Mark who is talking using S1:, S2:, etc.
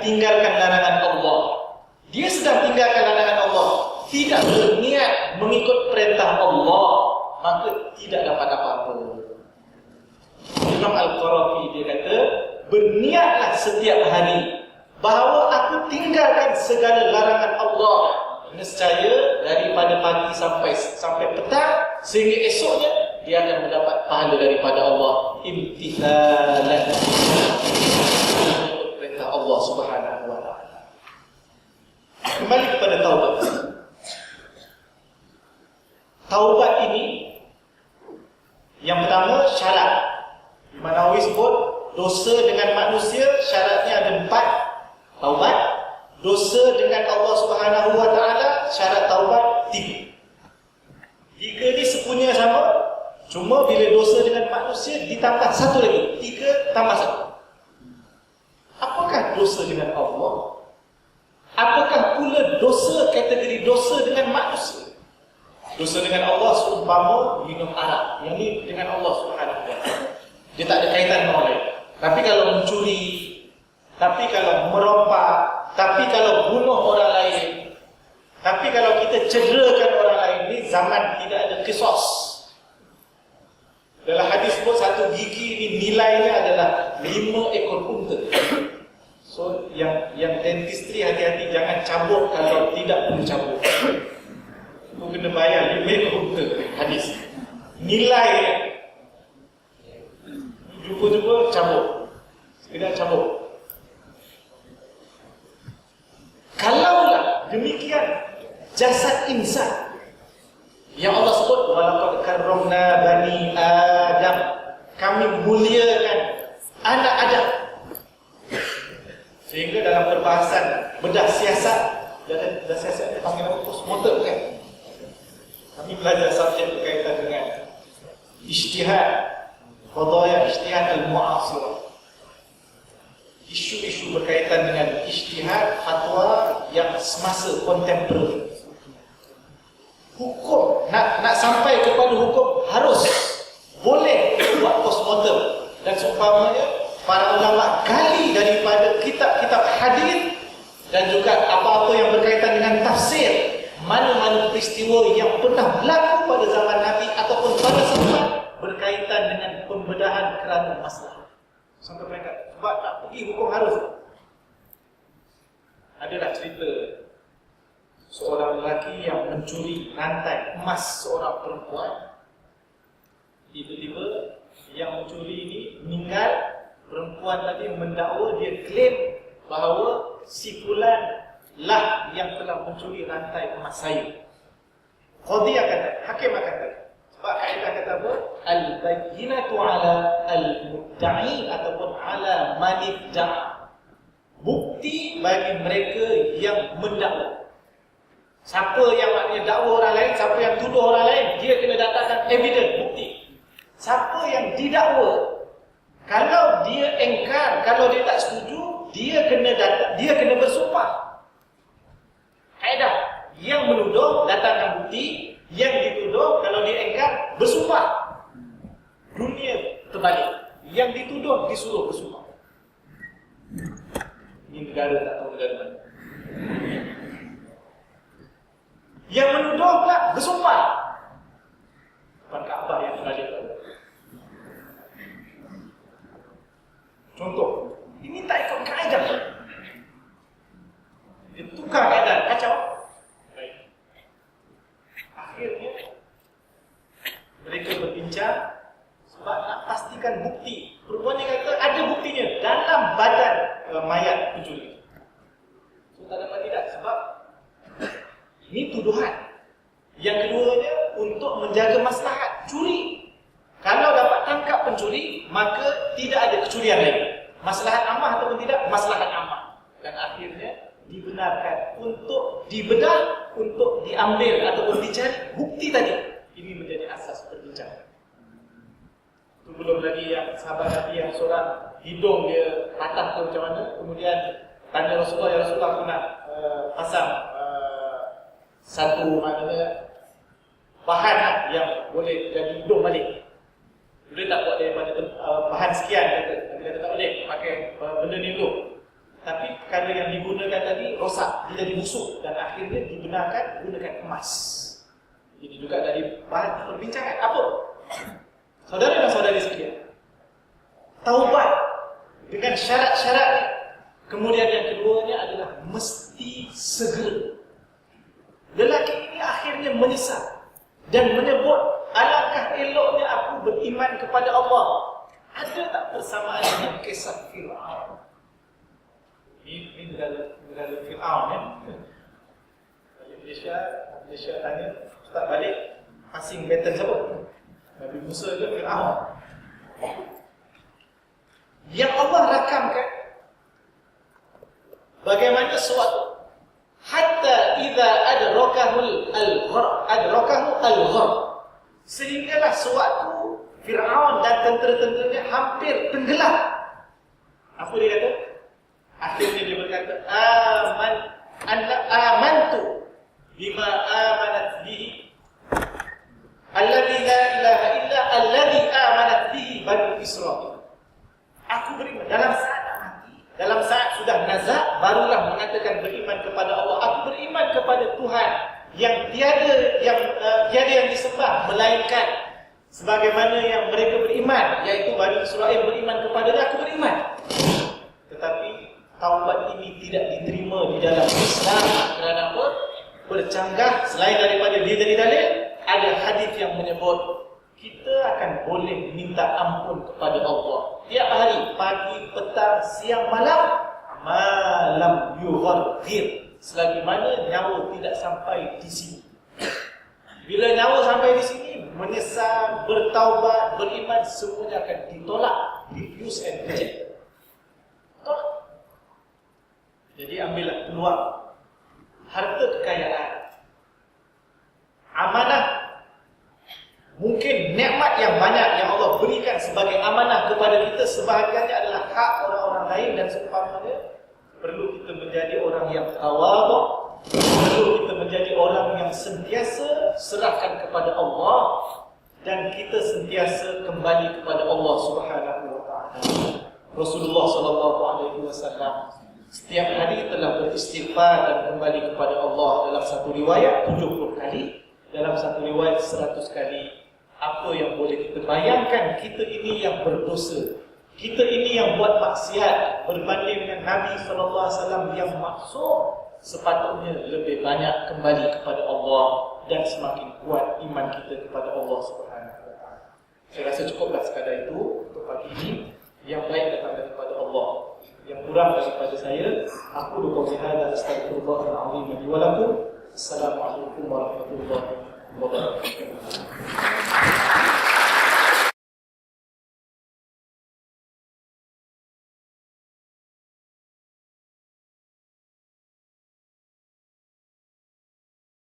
S1: tinggalkan larangan Allah. Dia sedang tinggalkan larangan Allah, tidak berniat mengikut perintah Allah, maka tidak dapat apa-apa. Imam Al-Qarafi dia kata, berniatlah setiap hari bahawa aku tinggalkan segala larangan Allah. Nescaya daripada pagi sampai petang sehingga esoknya dia akan mendapat pahala daripada Allah, imtithalan perintah Allah Subhanahu wa taala. Kembali kepada taubat. Taubat ini yang pertama syarat. Imam Nawawi sebut dosa dengan manusia syaratnya ada 4. Taubat. Dosa dengan Allah Subhanahu wa taala syarat taubat 3. 3 ni sepunya sama, cuma bila dosa dengan manusia ditambah 1 lagi. 3 tambah 1. Apakah dosa dengan Allah? Apakah pula dosa kategori dosa dengan manusia? Dosa dengan Allah seumpama minum arak. Yang ni dengan Allah Subhanahu wa taala. Dia tak ada kaitan dengan orang lain. Tapi kalau mencuri, tapi kalau merompak, tapi kalau bunuh orang lain, tapi kalau kita cederakan orang lain, ni zaman tidak ada qisas. Dalam hadis sebut satu gigi ni nilainya adalah 5 ekor unta. So yang dentistry hati-hati, jangan cabut kalau tidak perlu cabut. Itu kena bayar 5 ekor unta hadis. Nilainya jumpa-jumpa cabut. Sekedar cabut. Kalaulah demikian jasad insan yang Allah sebut walaqad karramna bani Adam, kami muliakan anak Adam, sehingga dalam perbahasan bedah siasat, bedah siasat panggil apa, postmortem kan, kami belajar subjek berkaitan dengan ijtihad, qadaya ijtihad al-mu'asirah, isu-isu berkaitan dengan ijtihad fatwa yang semasa kontemporer. Hukum nak sampai kepada hukum harus boleh buat postmortem, dan seumpamanya para ulama gali daripada kitab-kitab hadis dan juga apa-apa yang berkaitan dengan tafsir, mana-mana peristiwa yang pernah berlaku pada zaman Nabi ataupun pada zaman berkaitan dengan pembedahan kerana masalah. Sampai mereka sebab tak pergi hukum harus. Adalah cerita seorang lelaki yang mencuri rantai emas seorang perempuan. Tiba-tiba yang mencuri ini meninggal. Perempuan tadi mendakwa, dia klaim bahawa si fulan lah yang telah mencuri rantai emas saya. Qadhi akan kata, hakim akan kata, sebab kaedah kata apa? Al-bayyinatu ala al-mudda'i ataupun ala manidda'a. Bukti bagi mereka yang mendakwa. Siapa yang maknanya dakwa orang lain, siapa yang tuduh orang lain, dia kena datangkan evidence, bukti. Siapa yang didakwa, kalau dia engkar, kalau dia tak setuju, dia kena bersumpah. Kaedah, yang menuduh datangkan bukti, yang dituduh kalau dia engkar bersumpah. Dunia terbalik, yang dituduh disuruh bersumpah. Ini negara tak tahu negara mana. Yang menuduh pula bersumpah. Depan Kaabah yang terbalik. Contoh, ini tak ikut kaedah. Dia tukar kaedah, kacau. Baik. Akhirnya mereka berbincang sebab nak pastikan bukti. Perempuan yang kata ada buktinya dalam badan mayat pencuri. So tak dapat tidak sebab ini tuduhan. Yang keduanya untuk menjaga maslahat curi. Kalau dapat tangkap pencuri, maka tidak ada kecurian lagi. Maslahat ammah ataupun tidak, maslahat ammah. Dan akhirnya dibenarkan untuk dibedah, untuk diambil ataupun dicari bukti tadi. Ini menjadi asas perbincangan. Itu belum lagi yang sahabat Nabi yang seorang hidung dia patah ke macam mana, kemudian tanya Rasulullah, ya Rasulullah aku nak pasang satu maknanya bahan yang boleh jadi hidung balik. Boleh tak buat daripada bahan sekian, kata. Nabi kata tak boleh pakai benda ni dulu. Tapi perkara yang digunakan tadi rosak, dia jadi busuk dan akhirnya gunakan emas. Ini juga dari bahan perbincangan. Apa? Saudara dan saudari sekalian, taubat dengan syarat-syaratnya. Kemudian yang keduanya adalah mesti segera. Lelaki ini akhirnya menyesal dan menyebut, alangkah eloknya aku beriman kepada Allah. Ada tak persamaan dengan kisah Fir'aun? Ini negara Fir'aun ya. Balik Malaysia tanya, Ustaz balik passing baton siapa? Nabi Musa ke Fir'aun? Yang Allah rakamkan bagaimana suatu hatta idza adrakahu al-gharq, sehinggalah suatu Fir'aun dan tentera-tenteranya hampir tenggelam. Apa dia kata? Akhirnya dia berkata, amantu bima amanat bihi alladhi la ilaha illa alladhi amanat bihi Bani Israil. Aku beriman dalam saat mati, dalam saat sudah nazak, barulah mengatakan beriman kepada Allah. Aku beriman kepada Tuhan yang tiada yang disembah melainkan sebagaimana yang mereka beriman, iaitu Bani Israil beriman kepadanya. Aku beriman. Tetapi taubat ini tidak diterima di dalam Islam. Kerana apa? Bercanggah selain daripada dia jadi dalil, ada hadis yang menyebut kita akan boleh minta ampun kepada Allah tiap hari, pagi, petang, siang, malam yugharqir, selagi mana nyawa tidak sampai di sini. Bila nyawa sampai di sini, menyesal, bertaubat, beriman, semuanya akan ditolak, refuse and reject. Jadi ambillah peluang. Harta kekayaan, amanah, mungkin nikmat yang banyak yang Allah berikan sebagai amanah kepada kita, sebahagiannya adalah hak orang-orang lain dan seumpamanya. Perlu kita menjadi orang yang tawadhu, perlu kita menjadi orang yang sentiasa serahkan kepada Allah, dan kita sentiasa kembali kepada Allah Subhanahu wa taala. Rasulullah sallallahu alaihi wasallam setiap hari telah beristighfar dan kembali kepada Allah. Dalam satu riwayat 70 kali, dalam satu riwayat 100 kali. Apa yang boleh kita bayangkan, kita ini yang berdosa, kita ini yang buat maksiat, berbanding dengan Nabi SAW yang maksum. Sepatutnya lebih banyak kembali kepada Allah dan semakin kuat iman kita kepada Allah Subhanahu wa taala. Saya rasa cukuplah sekadar itu untuk pagi ini. Yang baik datang daripada Allah, yang kurang daripada saya. Aku lupa bihadza, astaghfirullahalazim li wa lakum. Assalamualaikum warahmatullahi wabarakatuh.